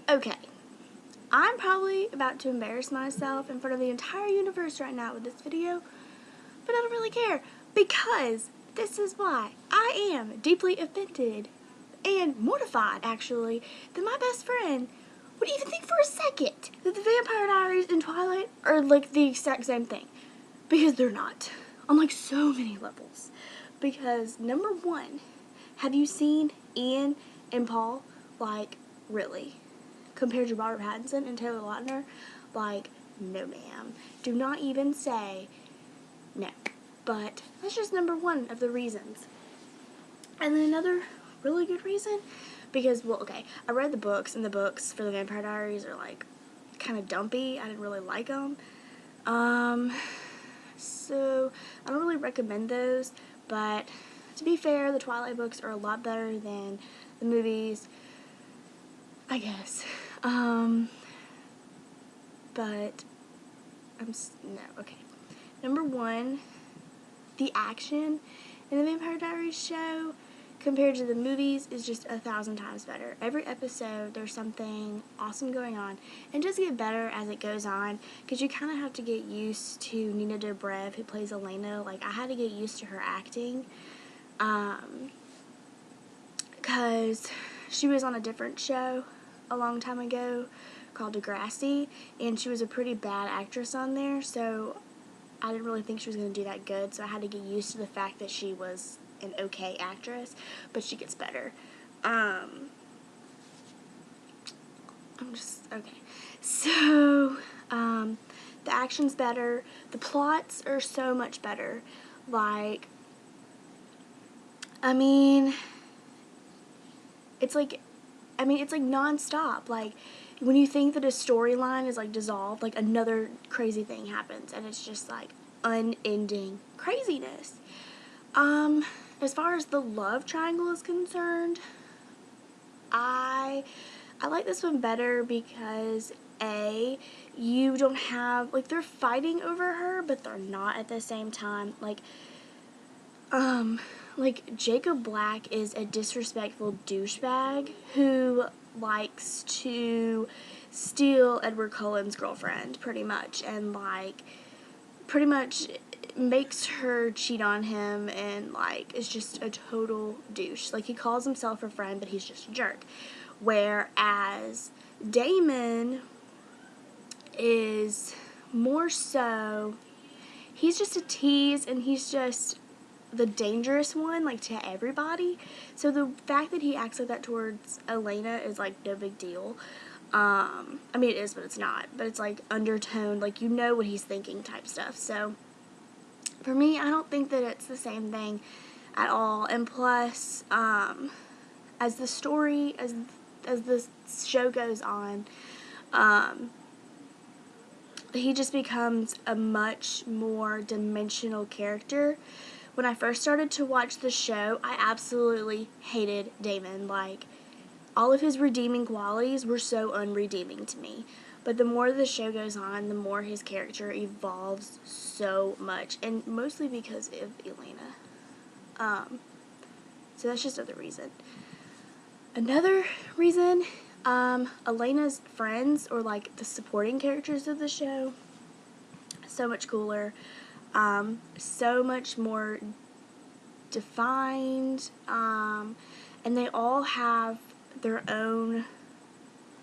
Okay, I'm probably about to embarrass myself in front of the entire universe right now with this video, but I don't really care, because this is why I am deeply offended and mortified, actually, that my best friend would even think for a second that the Vampire Diaries and Twilight are like the exact same thing, because they're not, on like so many levels. Because number one, have you seen Ian and Paul? Like, really? Compared to Robert Pattinson and Taylor Lautner? Like, no ma'am. Do not even say no. But that's just number one of the reasons. And then another really good reason, because, well, okay, I read the books, and the books for the Vampire Diaries are, like, kind of dumpy. I didn't really like them. So I don't really recommend those, but to be fair, the Twilight books are a lot better than the movies, I guess. But no, okay. Number one, the action in the Vampire Diaries show compared to the movies is just 1,000 times better. Every episode, there's something awesome going on, and it does get better as it goes on, because you kind of have to get used to Nina Dobrev, who plays Elena. Like, I had to get used to her acting, because she was on a different show a long time ago called Degrassi, and she was a pretty bad actress on there, so I didn't really think she was going to do that good, so I had to get used to the fact that she was an okay actress, but she gets better. Okay. So, the action's better. The plots are so much better. Like, it's like non-stop. Like, when you think that a storyline is, like, dissolved, like, another crazy thing happens, and it's just, like, unending craziness. As far as the love triangle is concerned, I like this one better because, A, you don't have, like, they're fighting over her, but they're not at the same time. Like, Jacob Black is a disrespectful douchebag who likes to steal Edward Cullen's girlfriend, pretty much, and, like, pretty much makes her cheat on him, and, like, is just a total douche. Like, he calls himself a friend, but he's just a jerk. Whereas Damon is more so, he's just a tease, and he's just the dangerous one, like, to everybody. So the fact that he acts like that towards Elena is, like, no big deal. I mean, it is, but it's not. But it's, like, undertoned, like, you know what he's thinking type stuff. So, for me, I don't think that it's the same thing at all. And plus, as the story, as the show goes on, he just becomes a much more dimensional character. When I first started to watch the show, I absolutely hated Damon. Like, all of his redeeming qualities were so unredeeming to me. But the more the show goes on, the more his character evolves so much. And mostly because of Elena. So that's just another reason. Another reason, Elena's friends, or, like, the supporting characters of the show, so much cooler. So much more defined. And they all have their own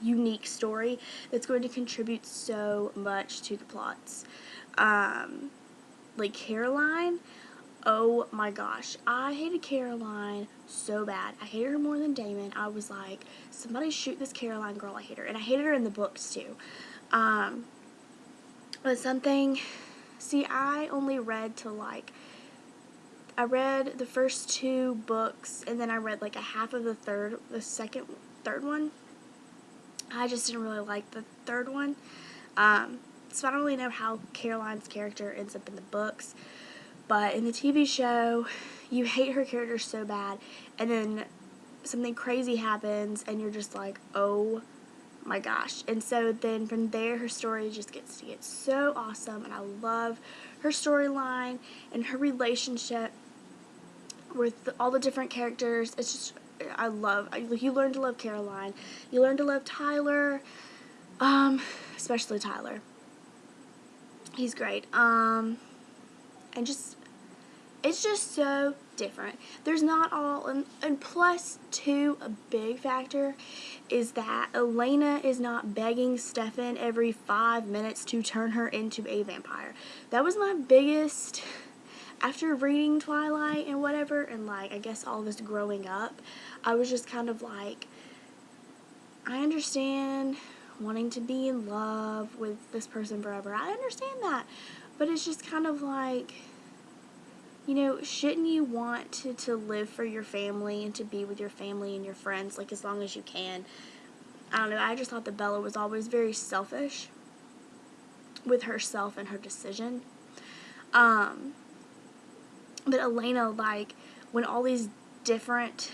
unique story that's going to contribute so much to the plots. Like Caroline, oh my gosh, I hated Caroline so bad. I hated her more than Damon. I was like, somebody shoot this Caroline girl, I hate her. And I hated her in the books too. But something, see, I only read to, like, I read the first 2 books, and then I read, like, a half of the third one. I just didn't really like the third one. So I don't really know how Caroline's character ends up in the books. But in the TV show, you hate her character so bad, and then something crazy happens, and you're just like, oh my gosh. And so then from there, her story just gets to get so awesome, and I love her storyline and her relationship with all the different characters. It's just you learn to love Caroline. You learn to love Tyler, especially Tyler. He's great. And just, it's just so different. There's not all, and plus two, a big factor is that Elena is not begging Stefan every 5 minutes to turn her into a vampire. That was my biggest, after reading Twilight and whatever, and like, I guess all of us growing up, I was just kind of like, I understand wanting to be in love with this person forever. I understand that. But it's just kind of like, you know, shouldn't you want to live for your family and to be with your family and your friends, like, as long as you can? I don't know, I just thought that Bella was always very selfish with herself and her decision. But Elena, like, when all these different...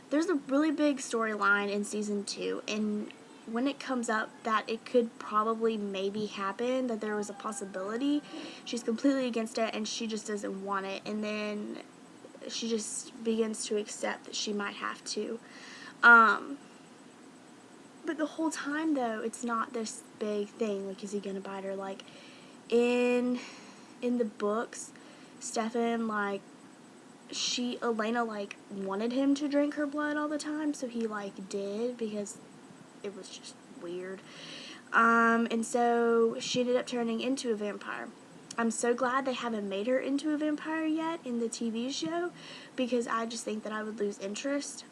There's a really big storyline in season 2, and when it comes up that it could probably maybe happen, that there was a possibility, she's completely against it, and she just doesn't want it, and then she just begins to accept that she might have to. But the whole time, though, it's not this big thing, like, is he gonna bite her? Like, in the books, Stefan, like, Elena, like, wanted him to drink her blood all the time, so he, like, did, because it was just weird. And so she ended up turning into a vampire. I'm so glad they haven't made her into a vampire yet in the TV show, because I just think that I would lose interest.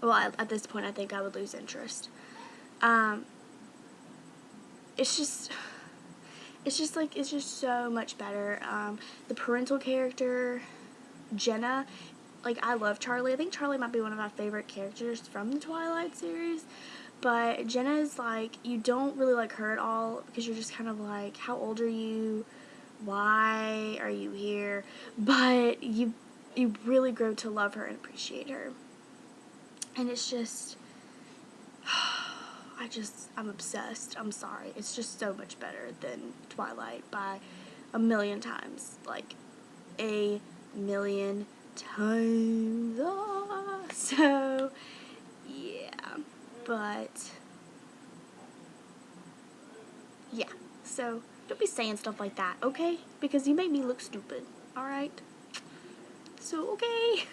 Well, at this point, I think I would lose interest. It's just so much better. The parental character, Jenna, like, I love Charlie. I think Charlie might be one of my favorite characters from the Twilight series. But Jenna is, like, you don't really like her at all, because you're just kind of like, how old are you? Why are you here? But you really grow to love her and appreciate her. And it's just, I'm obsessed. I'm sorry. It's just so much better than Twilight by a million times. Like, a million times. So, yeah. But, yeah. So, don't be saying stuff like that, okay? Because you make me look stupid, alright? So, okay.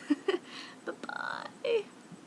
Bye-bye.